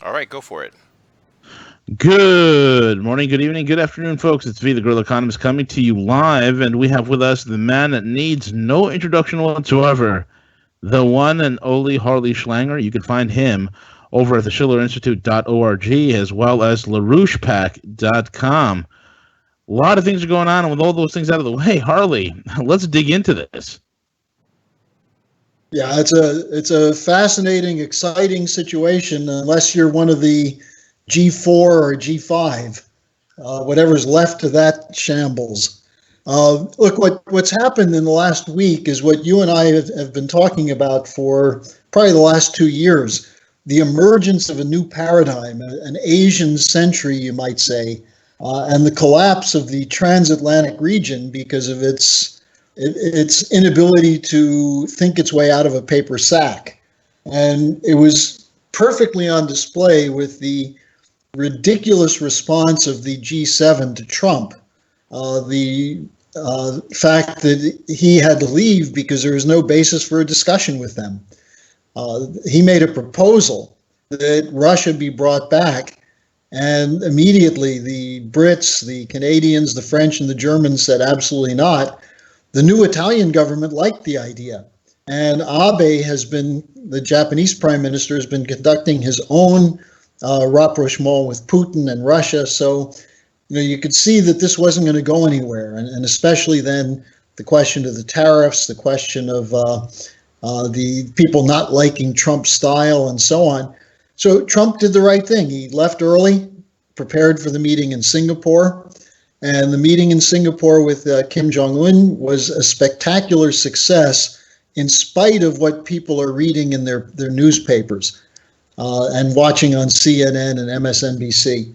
All right, go for it. Good morning, good evening, good afternoon, folks. It's V, the Girl Economist, coming to you live, and we have with us the man that needs no introduction whatsoever, the one and only Harley Schlanger. You can find him over at the schillerinstitute.org as well as larouchepack.com. A lot of things are going on, and with all those things out of the way, Harley, let's dig into this. Yeah, it's a fascinating, exciting situation unless you're one of the G4 or G5, whatever's left of that shambles. Look, what's happened in the last week is what you and I have been talking about for probably the last 2 years, the emergence of a new paradigm, an Asian century, you might say, and the collapse of the transatlantic region because of its inability to think its way out of a paper sack. And it was perfectly on display with the ridiculous response of the G7 to Trump. The fact that he had to leave because there was no basis for a discussion with them. He made a proposal that Russia be brought back, and immediately the Brits, the Canadians, the French, and the Germans said absolutely not. The new Italian government liked the idea. And Abe the Japanese prime minister, has been conducting his own rapprochement with Putin and Russia. So, you could see that this wasn't going to go anywhere. And especially then the question of the tariffs, the question of the people not liking Trump's style and so on. So Trump did the right thing. He left early, prepared for the meeting in Singapore. And the meeting in Singapore with Kim Jong-un was a spectacular success in spite of what people are reading in their newspapers and watching on CNN and MSNBC.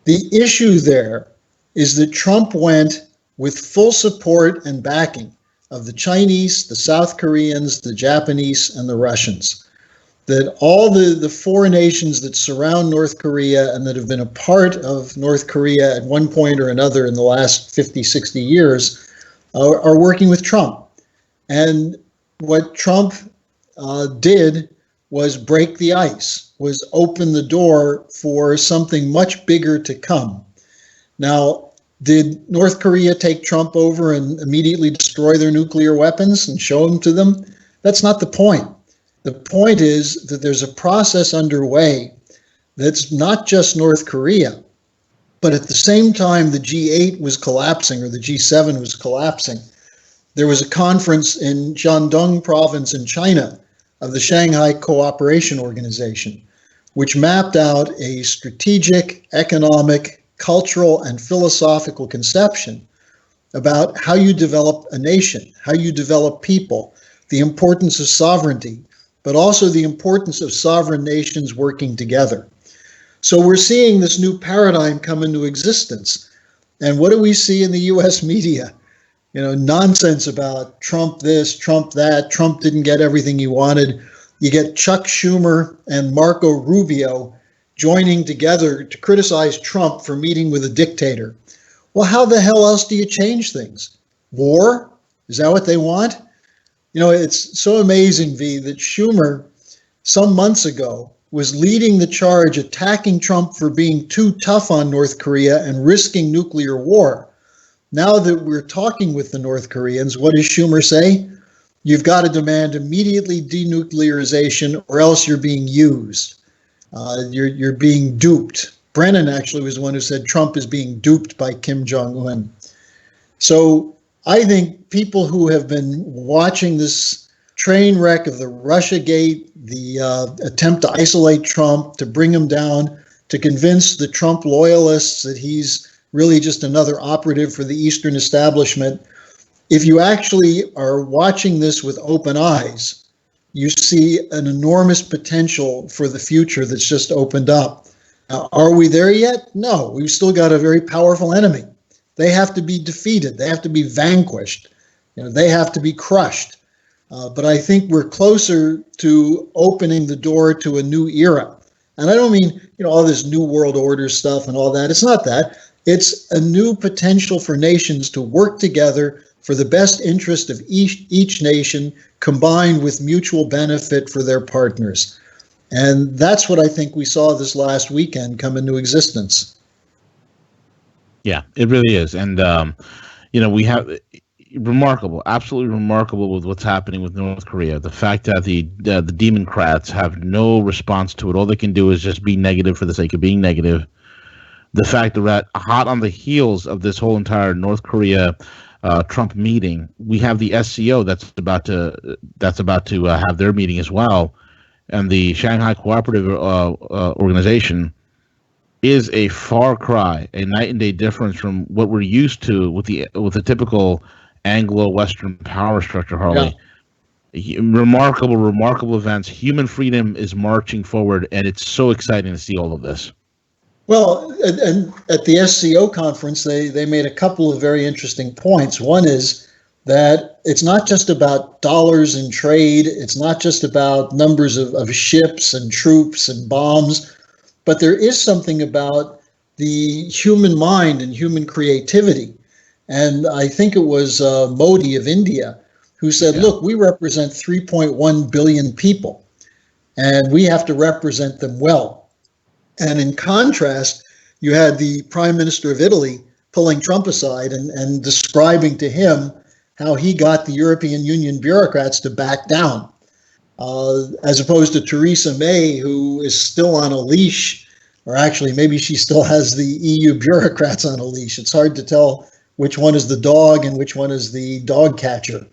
The issue there is that Trump went with full support and backing of the Chinese, the South Koreans, the Japanese, and the Russians. That all the four nations that surround North Korea and that have been a part of North Korea at one point or another in the last 50, 60 years are working with Trump. And what Trump did was break the ice, was open the door for something much bigger to come. Now, did North Korea take Trump over and immediately destroy their nuclear weapons and show them to them? That's not the point. The point is that there's a process underway that's not just North Korea, but at the same time the G8 was collapsing or the G7 was collapsing. There was a conference in Shandong province in China of the Shanghai Cooperation Organization, which mapped out a strategic, economic, cultural, and philosophical conception about how you develop a nation, how you develop people, the importance of sovereignty, but also the importance of sovereign nations working together. So we're seeing this new paradigm come into existence. And what do we see in the US media? Nonsense about Trump this, Trump that, Trump didn't get everything he wanted. You get Chuck Schumer and Marco Rubio joining together to criticize Trump for meeting with a dictator. Well, how the hell else do you change things? War? Is that what they want? It's so amazing, V, that Schumer, some months ago, was leading the charge, attacking Trump for being too tough on North Korea and risking nuclear war. Now that we're talking with the North Koreans, what does Schumer say? You've got to demand immediately denuclearization or else you're being used. You're being duped. Brennan actually was the one who said Trump is being duped by Kim Jong-un. So I think people who have been watching this train wreck of the Russiagate, the attempt to isolate Trump, to bring him down, to convince the Trump loyalists that he's really just another operative for the Eastern establishment, if you actually are watching this with open eyes, you see an enormous potential for the future that's just opened up. Now, are we there yet? No, we've still got a very powerful enemy. They have to be defeated. They have to be vanquished. They have to be crushed. But I think we're closer to opening the door to a new era. And I don't mean, all this new world order stuff and all that. It's not that. It's a new potential for nations to work together for the best interest of each nation, combined with mutual benefit for their partners. And that's what I think we saw this last weekend come into existence. Yeah, it really is. And, we have remarkable, absolutely remarkable with what's happening with North Korea. The fact that the Democrats have no response to it. All they can do is just be negative for the sake of being negative. The fact that hot on the heels of this whole entire North Korea Trump meeting, we have the SCO that's about to have their meeting as well, and the Shanghai Cooperative Organization is a far cry, a night and day difference from what we're used to with the typical Anglo-Western power structure, Harley. Yeah. Remarkable events. Human freedom is marching forward, and it's so exciting to see all of this. Well, and at the SCO conference, they made a couple of very interesting points. One is that it's not just about dollars and trade. It's not just about numbers of ships and troops and bombs, but there is something about the human mind and human creativity. And I think it was Modi of India who said, look, we represent 3.1 billion people, and we have to represent them well. And in contrast, you had the Prime Minister of Italy pulling Trump aside and describing to him how he got the European Union bureaucrats to back down, as opposed to Theresa May, who is still on a leash, or actually maybe she still has the EU bureaucrats on a leash. It's hard to tell which one is the dog and which one is the dog catcher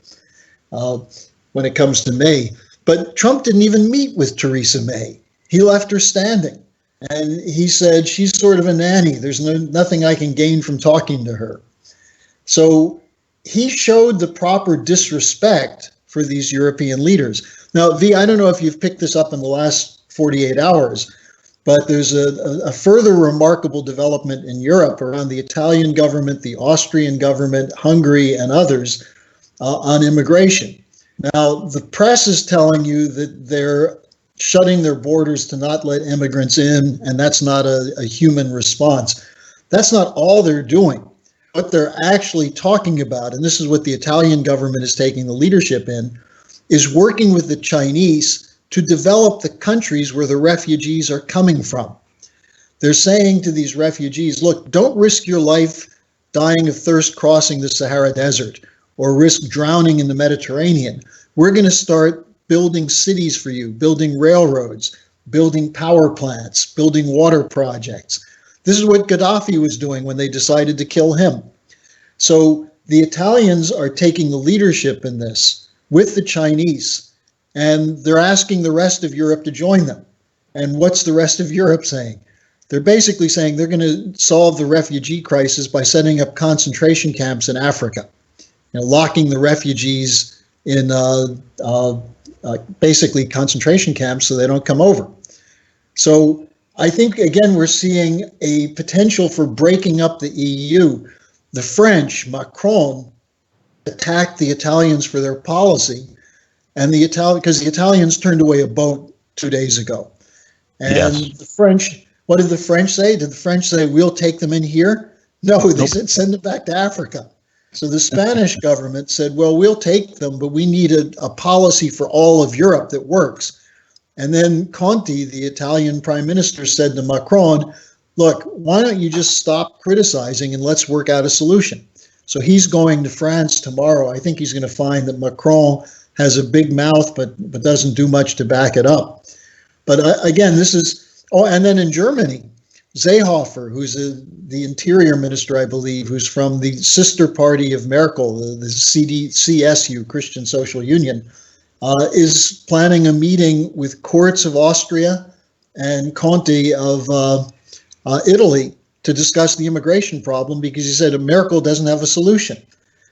when it comes to May. But Trump didn't even meet with Theresa May. He left her standing. And he said, she's sort of a nanny. There's nothing I can gain from talking to her. So he showed the proper disrespect for these European leaders. Now, V, I don't know if you've picked this up in the last 48 hours, but there's a further remarkable development in Europe around the Italian government, the Austrian government, Hungary, and others on immigration. Now, the press is telling you that they're shutting their borders to not let immigrants in, and that's not a human response. That's not all they're doing. What they're actually talking about, and this is what the Italian government is taking the leadership in, is working with the Chinese to develop the countries where the refugees are coming from. They're saying to these refugees, look, don't risk your life dying of thirst crossing the Sahara Desert or risk drowning in the Mediterranean. We're going to start building cities for you, building railroads, building power plants, building water projects. This is what Gaddafi was doing when they decided to kill him. So the Italians are taking the leadership in this with the Chinese, and they're asking the rest of Europe to join them. And what's the rest of Europe saying? They're basically saying they're going to solve the refugee crisis by setting up concentration camps in Africa, locking the refugees in basically concentration camps so they don't come over. So I think, again, we're seeing a potential for breaking up the EU. The French, Macron, attacked the Italians for their policy, and because the Italians turned away a boat 2 days ago. And the French, what did the French say? Did the French say, we'll take them in here? No, they said, send them back to Africa. So the Spanish government said, well, we'll take them, but we need a policy for all of Europe that works. And then Conte, the Italian prime minister, said to Macron, look, why don't you just stop criticizing and let's work out a solution? So he's going to France tomorrow. I think he's going to find that Macron has a big mouth, but doesn't do much to back it up. But again, this is, and then in Germany, Seehofer, who's the interior minister, I believe, who's from the sister party of Merkel, the CSU, Christian Social Union, is planning a meeting with Kurz of Austria and Conte of Italy to discuss the immigration problem, because he said Merkel doesn't have a solution.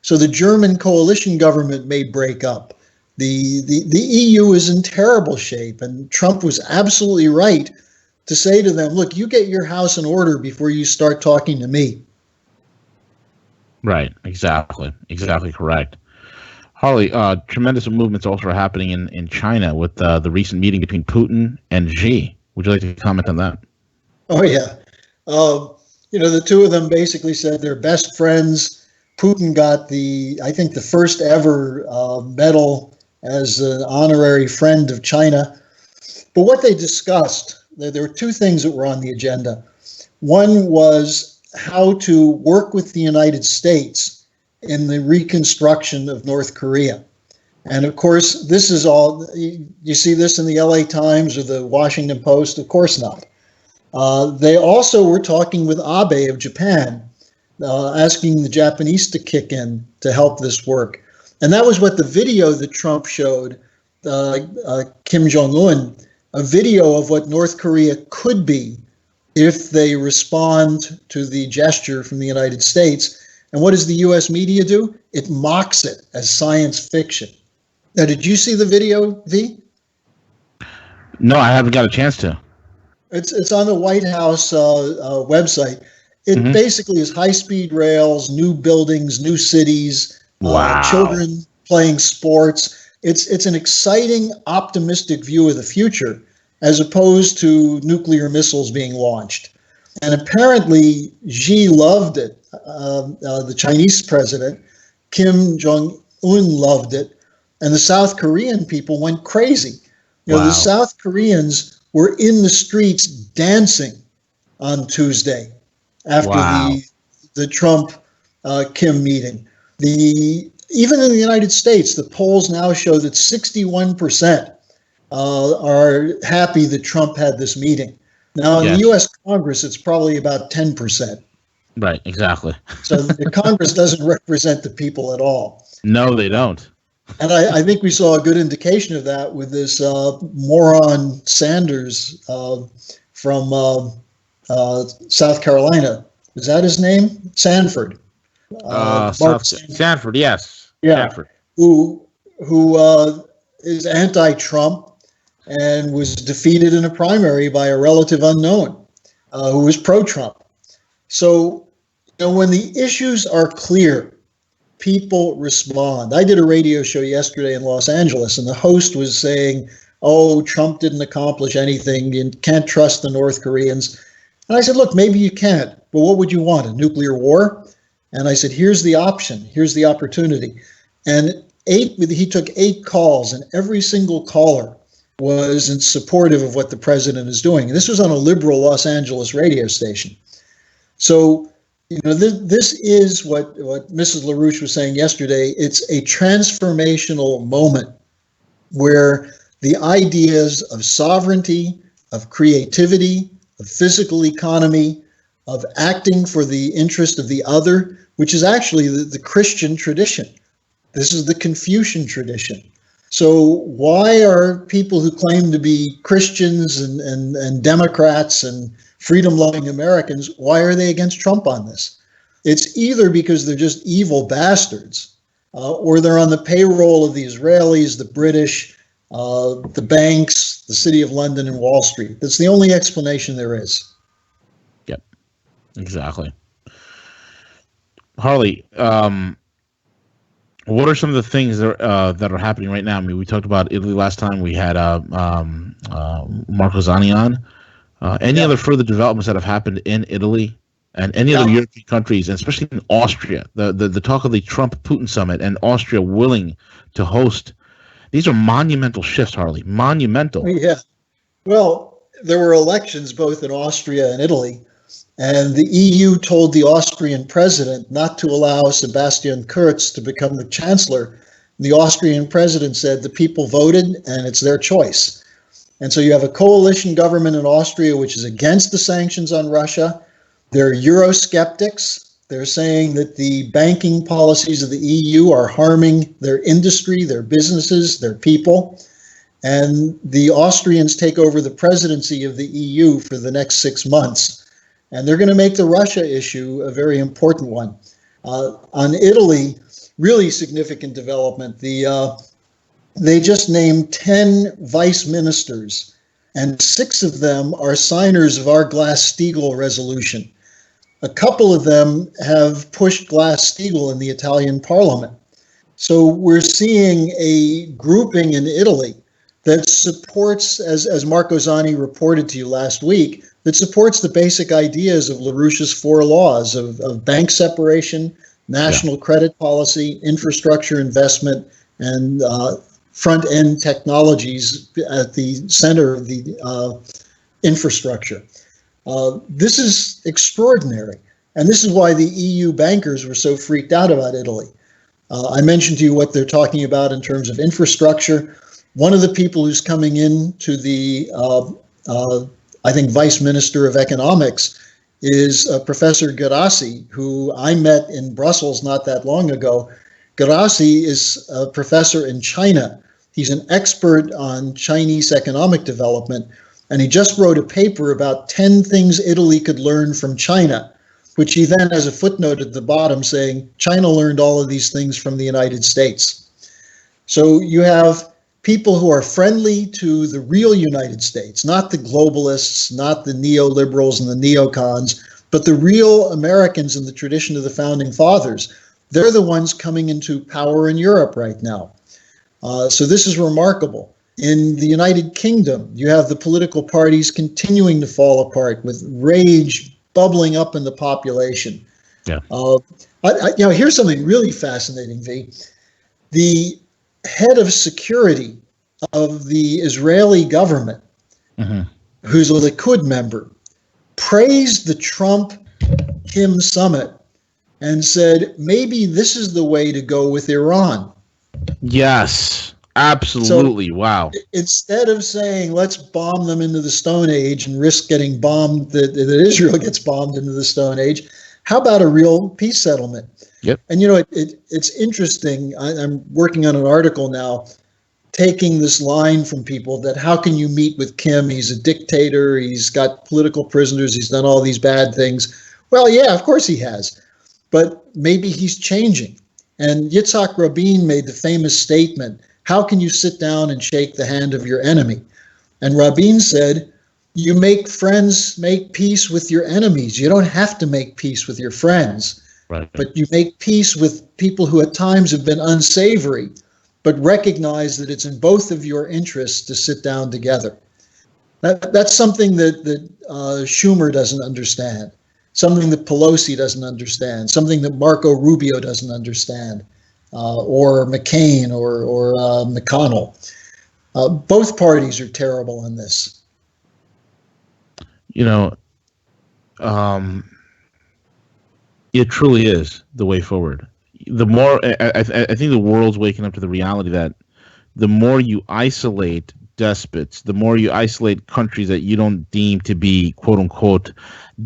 So the German coalition government may break up. The EU is in terrible shape, and Trump was absolutely right to say to them, look, you get your house in order before you start talking to me. Right, exactly correct. Harley, tremendous movements also are happening in China with the recent meeting between Putin and Xi. Would you like to comment on that? Oh, yeah. The two of them basically said they're best friends. Putin got I think the first ever medal as an honorary friend of China. But what they discussed, there were two things that were on the agenda. One was how to work with the United States in the reconstruction of North Korea. And of course, this is all, you see this in the LA Times or the Washington Post? Of course not. They also were talking with Abe of Japan, asking the Japanese to kick in to help this work. And that was what the video that Trump showed, Kim Jong-un, a video of what North Korea could be if they respond to the gesture from the United States. And what does the U.S. media do? It mocks it as science fiction. Now, did you see the video, V? No, I haven't got a chance to. It's on the White House website. It basically is high-speed rails, new buildings, new cities, children playing sports. It's an exciting, optimistic view of the future, as opposed to nuclear missiles being launched. And apparently, Xi loved it. The Chinese president, Kim Jong-un, loved it. And the South Korean people went crazy. The South Koreans were in the streets dancing on Tuesday after the Trump Kim meeting. Even in the United States, the polls now show that 61% are happy that Trump had this meeting. Now, in the U.S. Congress, it's probably about 10%. Right, exactly. So the Congress doesn't represent the people at all. No, they don't. And I think we saw a good indication of that with this moron Sanders from South Carolina. Is that his name? Sanford. Sanford, yes. Yeah. Sanford. Who is anti-Trump and was defeated in a primary by a relative unknown who was pro-Trump. So, when the issues are clear, people respond. I did a radio show yesterday in Los Angeles, and the host was saying, oh, Trump didn't accomplish anything. You can't trust the North Koreans. And I said, look, maybe you can't, but what would you want, a nuclear war? And I said, here's the option. Here's the opportunity. And he took 8 calls, and every single caller was in supportive of what the president is doing. And this was on a liberal Los Angeles radio station. So, this is what Mrs. LaRouche was saying yesterday. It's a transformational moment where the ideas of sovereignty, of creativity, of physical economy, of acting for the interest of the other, which is actually the Christian tradition. This is the Confucian tradition. So why are people who claim to be Christians and Democrats and freedom-loving Americans, why are they against Trump on this? It's either because they're just evil bastards, or they're on the payroll of the Israelis, the British, the banks, the City of London, and Wall Street. That's the only explanation there is. Yep, exactly. Harley, what are some of the things that are happening right now? I mean, we talked about Italy last time. We had Marco Zanni on. Any other further developments that have happened in Italy and any other European countries, and especially in Austria? The talk of the Trump-Putin summit and Austria willing to host. These are monumental shifts, Harley. Monumental. Yeah. Well, there were elections both in Austria and Italy, and the EU told the Austrian president not to allow Sebastian Kurz to become the chancellor. The Austrian president said the people voted and it's their choice. And so you have a coalition government in Austria which is against the sanctions on Russia. They're Eurosceptics. They're saying that the banking policies of the EU are harming their industry, their businesses, their people. And the Austrians take over the presidency of the EU for the next 6 months. And they're going to make the Russia issue a very important one. On Italy, really significant development. They just named 10 vice ministers, and 6 of them are signers of our Glass-Steagall resolution. A couple of them have pushed Glass-Steagall in the Italian parliament. So we're seeing a grouping in Italy that supports, as Marco Zanni reported to you last week, that supports the basic ideas of LaRouche's 4 laws of bank separation, national credit policy, infrastructure investment, and front-end technologies at the center of the infrastructure. This is extraordinary. And this is why the EU bankers were so freaked out about Italy. I mentioned to you what they're talking about in terms of infrastructure. One of the people who's coming in to the, I think, Vice Minister of Economics is Professor Gerasi, who I met in Brussels not that long ago. Gerasi is a professor in China. He's an expert on Chinese economic development, and he just wrote a paper about 10 things Italy could learn from China, which he then has a footnote at the bottom saying, China learned all of these things from the United States. So you have people who are friendly to the real United States, not the globalists, not the neoliberals and the neocons, but the real Americans in the tradition of the founding fathers. They're the ones coming into power in Europe right now. So this is remarkable. In the United Kingdom, you have the political parties continuing to fall apart with rage bubbling up in the population. Yeah. Here's something really fascinating, V. The head of security of the Israeli government, who's a Likud member, praised the Trump-Kim summit and said, maybe this is the way to go with Iran. Yes, absolutely. So, wow. Instead of saying, let's bomb them into the Stone Age and risk getting bombed, that Israel gets bombed into the Stone Age, how about a real peace settlement? Yep. And, it's interesting. I'm working on an article now taking this line from people that how can you meet with Kim? He's a dictator. He's got political prisoners. He's done all these bad things. Well, yeah, of course he has. But maybe he's changing. And Yitzhak Rabin made the famous statement, how can you sit down and shake the hand of your enemy? And Rabin said, you make friends, make peace with your enemies. You don't have to make peace with your friends. Right. But you make peace with people who at times have been unsavory, but recognize that it's in both of your interests to sit down together. That's something that Schumer doesn't understand, something that Pelosi doesn't understand, something that Marco Rubio doesn't understand, or McCain or McConnell. Both parties are terrible in this. It truly is the way forward. The more I think the world's waking up to the reality that the more you isolate despots, the more you isolate countries that you don't deem to be quote unquote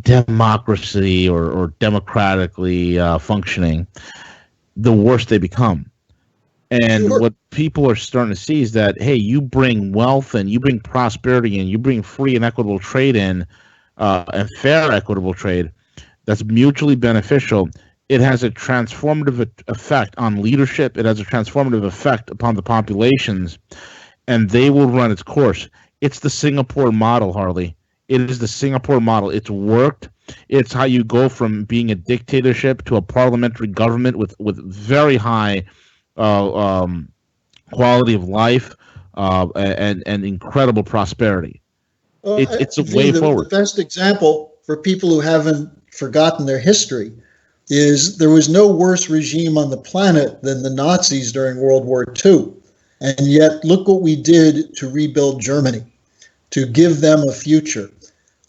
democracy or democratically functioning, the worse they become. And what people are starting to see is that, hey, you bring wealth and you bring prosperity and you bring free and equitable trade in, and fair equitable trade that's mutually beneficial. It has a transformative effect on leadership. It has a transformative effect upon the populations, and they will run its course. It's the Singapore model, Harley. It is the Singapore model. It's worked. It's how you go from being a dictatorship to a parliamentary government with very high quality of life and incredible prosperity. It's a way forward. The best example for people who haven't forgotten their history is there was no worse regime on the planet than the Nazis during World War II. And yet, look what we did to rebuild Germany, to give them a future.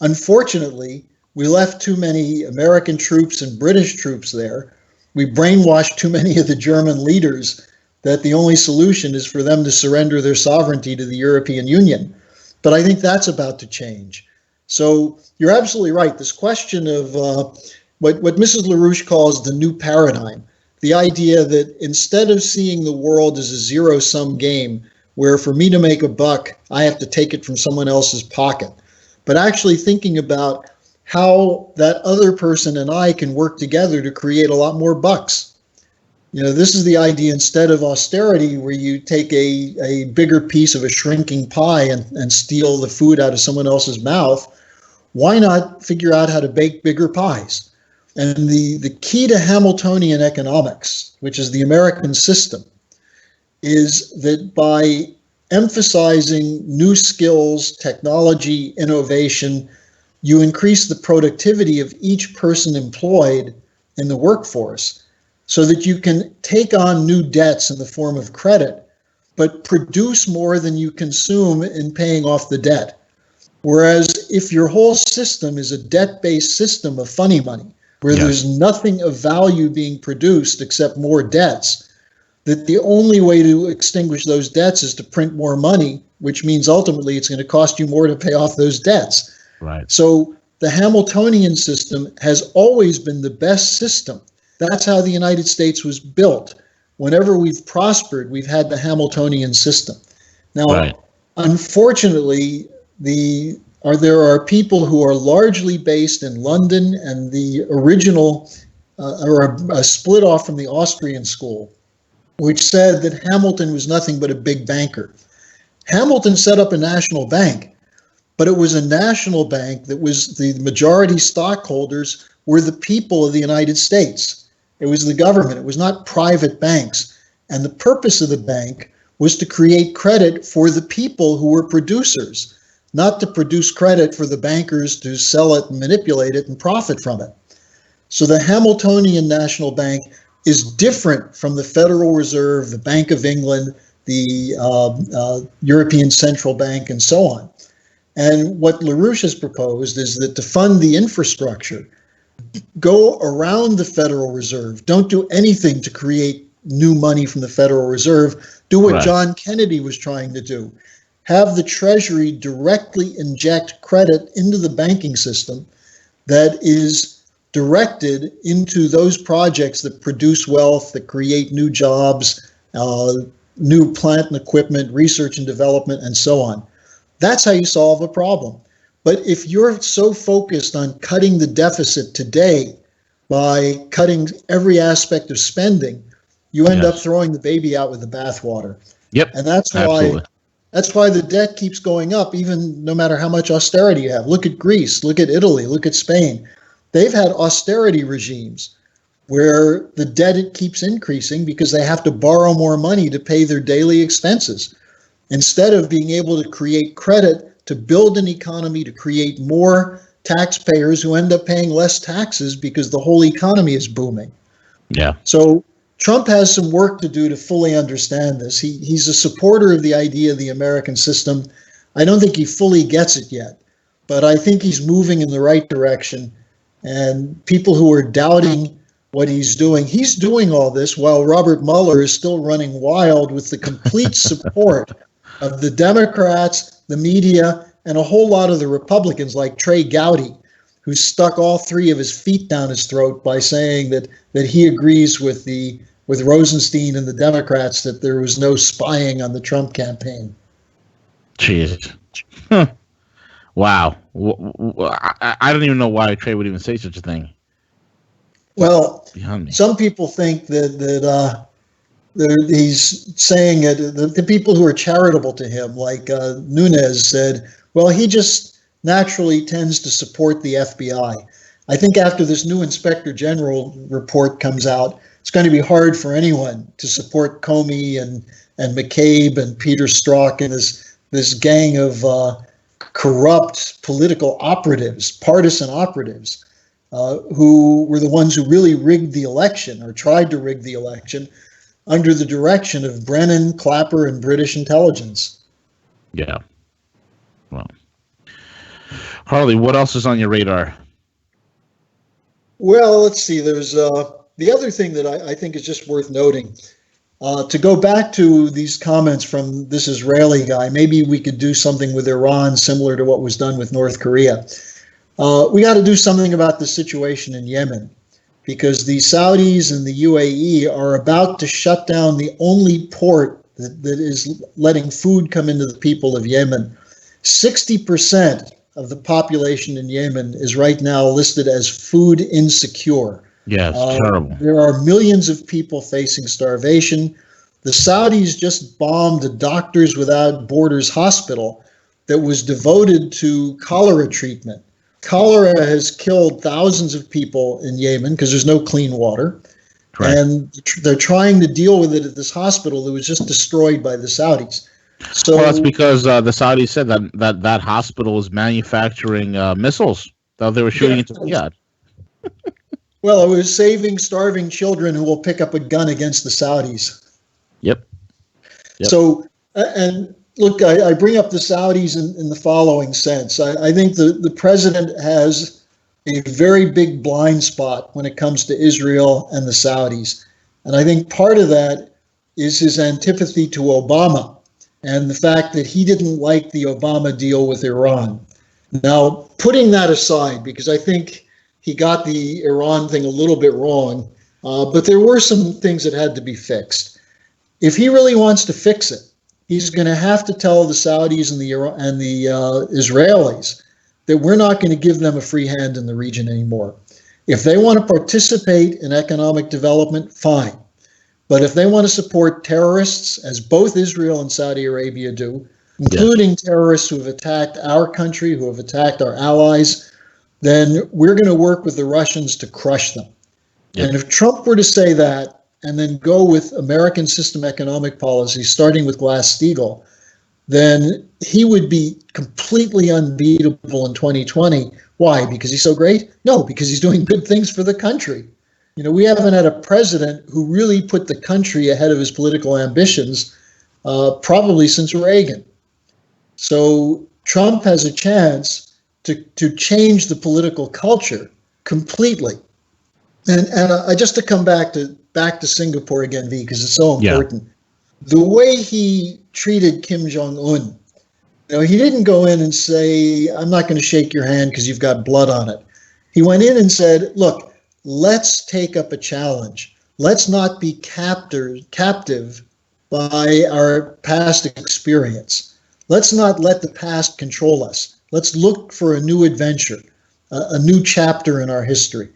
Unfortunately, we left too many American troops and British troops there. We brainwashed too many of the German leaders that the only solution is for them to surrender their sovereignty to the European Union. But I think that's about to change. So you're absolutely right. This question of what Mrs. LaRouche calls the new paradigm, the idea that instead of seeing the world as a zero-sum game, where for me to make a buck, I have to take it from someone else's pocket, but actually thinking about how that other person and I can work together to create a lot more bucks. This is the idea, instead of austerity, where you take a bigger piece of a shrinking pie and steal the food out of someone else's mouth. Why not figure out how to bake bigger pies? And the key to Hamiltonian economics, which is the American system, is that by emphasizing new skills, technology, innovation, you increase the productivity of each person employed in the workforce so that you can take on new debts in the form of credit but produce more than you consume in paying off the debt. Whereas if your whole system is a debt-based system of funny money, where there's nothing of value being produced except more debts, that the only way to extinguish those debts is to print more money, which means ultimately it's going to cost you more to pay off those debts. Right. So the Hamiltonian system has always been the best system. That's how the United States was built. Whenever we've prospered, we've had the Hamiltonian system. Now, unfortunately, there are people who are largely based in London, and the original or a split off from the Austrian school, which said that Hamilton was nothing but a big banker. Hamilton set up a national bank, but it was a national bank that was the majority stockholders were the people of the United States. It was the government. It was not private banks. And the purpose of the bank was to create credit for the people who were producers, not to produce credit for the bankers to sell it and manipulate it and profit from it. So the Hamiltonian National Bank is different from the Federal Reserve, the Bank of England, the European Central Bank, and so on. And what LaRouche has proposed is that to fund the infrastructure, go around the Federal Reserve. Don't do anything to create new money from the Federal Reserve. Do what John Kennedy was trying to do. Have the Treasury directly inject credit into the banking system that is directed into those projects that produce wealth, that create new jobs, new plant and equipment, research and development, and so on. That's how you solve a problem. But if you're so focused on cutting the deficit today by cutting every aspect of spending, you end up throwing the baby out with the bathwater. Yep. And that's why the debt keeps going up, even no matter how much austerity you have. Look at Greece, look at Italy, look at Spain. They've had austerity regimes where the debt keeps increasing because they have to borrow more money to pay their daily expenses, instead of being able to create credit to build an economy, to create more taxpayers who end up paying less taxes because the whole economy is booming. Yeah. So Trump has some work to do to fully understand this. He's a supporter of the idea of the American system. I don't think he fully gets it yet, but I think he's moving in the right direction. And people who are doubting what he's doing all this while Robert Mueller is still running wild with the complete support of the Democrats, the media, and a whole lot of the Republicans like Trey Gowdy, who stuck all three of his feet down his throat by saying that he agrees with Rosenstein and the Democrats that there was no spying on the Trump campaign. Jeez. Wow. I don't even know why Trey would even say such a thing. Well, some people think that he's saying it. The people who are charitable to him, like Nunes, said, well, he just naturally tends to support the FBI. I think after this new Inspector General report comes out, it's going to be hard for anyone to support Comey and McCabe and Peter Strzok and this gang of corrupt political operatives, partisan operatives, who were the ones who really rigged the election or tried to rig the election under the direction of Brennan, Clapper, and British intelligence. Yeah. Well, Harley, what else is on your radar? Well, let's see. There's the other thing that I think is just worth noting. To go back to these comments from this Israeli guy, maybe we could do something with Iran similar to what was done with North Korea. We got to do something about the situation in Yemen, because the Saudis and the UAE are about to shut down the only port that is letting food come into the people of Yemen. 60% of the population in Yemen is right now listed as food insecure. Yeah, it's terrible. There are millions of people facing starvation. The Saudis just bombed a Doctors Without Borders hospital that was devoted to cholera treatment. Cholera has killed thousands of people in Yemen because there's no clean water. Correct. And they're trying to deal with it at this hospital that was just destroyed by the Saudis. So, well, that's because the Saudis said that hospital is manufacturing missiles that they were shooting into Riyadh. Well, it was saving starving children who will pick up a gun against the Saudis. Yep. Yep. So, and look, I bring up the Saudis in the following sense. I think the president has a very big blind spot when it comes to Israel and the Saudis. And I think part of that is his antipathy to Obama and the fact that he didn't like the Obama deal with Iran. Now, putting that aside, because I think he got the Iran thing a little bit wrong, but there were some things that had to be fixed. If he really wants to fix it, he's going to have to tell the Saudis and the Israelis that we're not going to give them a free hand in the region anymore. If they want to participate in economic development, fine. But if they want to support terrorists, as both Israel and Saudi Arabia do, including terrorists who have attacked our country, who have attacked our allies, then we're going to work with the Russians to crush them. And if Trump were to say that, and then go with American system economic policy, starting with Glass-Steagall, then he would be completely unbeatable in 2020. Why? Because he's so great? No, because he's doing good things for the country. You know, we haven't had a president who really put the country ahead of his political ambitions, probably since Reagan. So Trump has a chance to change the political culture completely. And just to come back to Singapore again, V, because it's so important. The way he treated Kim Jong-un, you know, he didn't go in and say, I'm not going to shake your hand because you've got blood on it. He went in and said, look, let's take up a challenge. Let's not be captive by our past experience. Let's not let the past control us. Let's look for a new adventure, a new chapter in our history.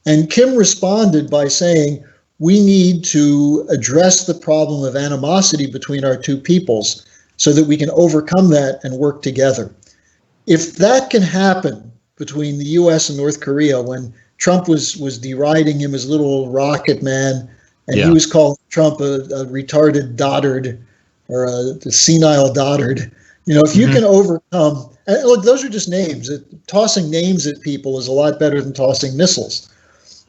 And Kim responded by saying, we need to address the problem of animosity between our two peoples so that we can overcome that and work together. If that can happen between the U.S. and North Korea, when Trump was deriding him as little rocket man, and he was calling Trump a retarded dotard or a senile dotard, you know, if you can overcome, and look, those are just names. Tossing names at people is a lot better than tossing missiles.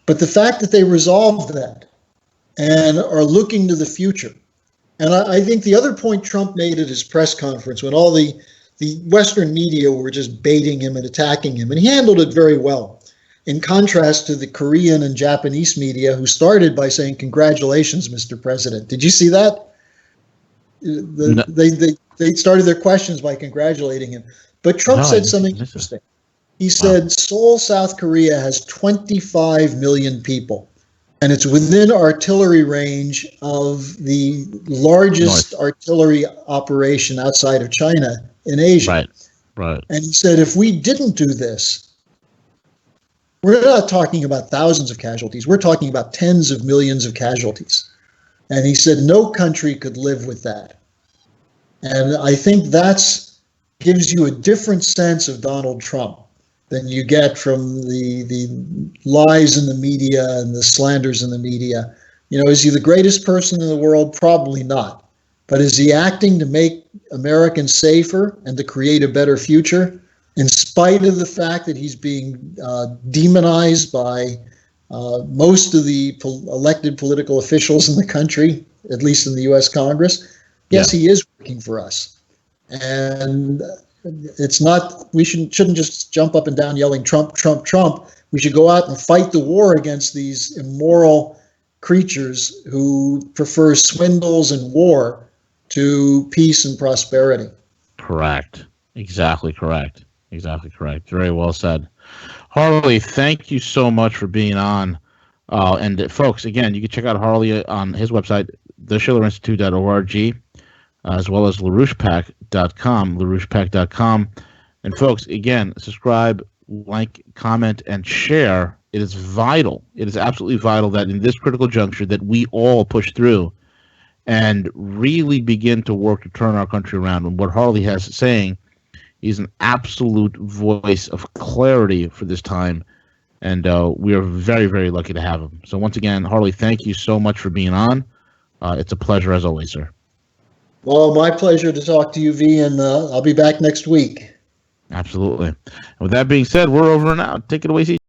But the fact that they resolved that and are looking to the future. And I think the other point Trump made at his press conference, when all the Western media were just baiting him and attacking him, and he handled it very well, in contrast to the Korean and Japanese media, who started by saying, congratulations, Mr. President. Did you see that? No. They started their questions by congratulating him. But Trump said something interesting. He said, Seoul, South Korea has 25 million people, and it's within artillery range of the largest artillery operation outside of China in Asia. Right. And he said, if we didn't do this, we're not talking about thousands of casualties. We're talking about tens of millions of casualties. And he said, no country could live with that. And I think that's gives you a different sense of Donald Trump than you get from the lies in the media and the slanders in the media. You know, is he the greatest person in the world? Probably not. But is he acting to make Americans safer and to create a better future, in spite of the fact that he's being demonized by most of the elected political officials in the country, at least in the U.S. Congress? Yes, he is working for us. And it's not, we shouldn't just jump up and down yelling Trump, Trump, Trump. We should go out and fight the war against these immoral creatures who prefer swindles and war to peace and prosperity. Correct. Exactly correct. Very well said. Harley, thank you so much for being on. And folks, again, you can check out Harley on his website, theschillerinstitute.org. As well as LaRouchePAC.com. And folks, again, subscribe, like, comment, and share. It is vital. It is absolutely vital that in this critical juncture that we all push through and really begin to work to turn our country around. And what Harley has saying is an absolute voice of clarity for this time. And we are very, very lucky to have him. So once again, Harley, thank you so much for being on. It's a pleasure as always, sir. Well, my pleasure to talk to you, V, and I'll be back next week. Absolutely. And with that being said, we're over and out. Take it away, CJ.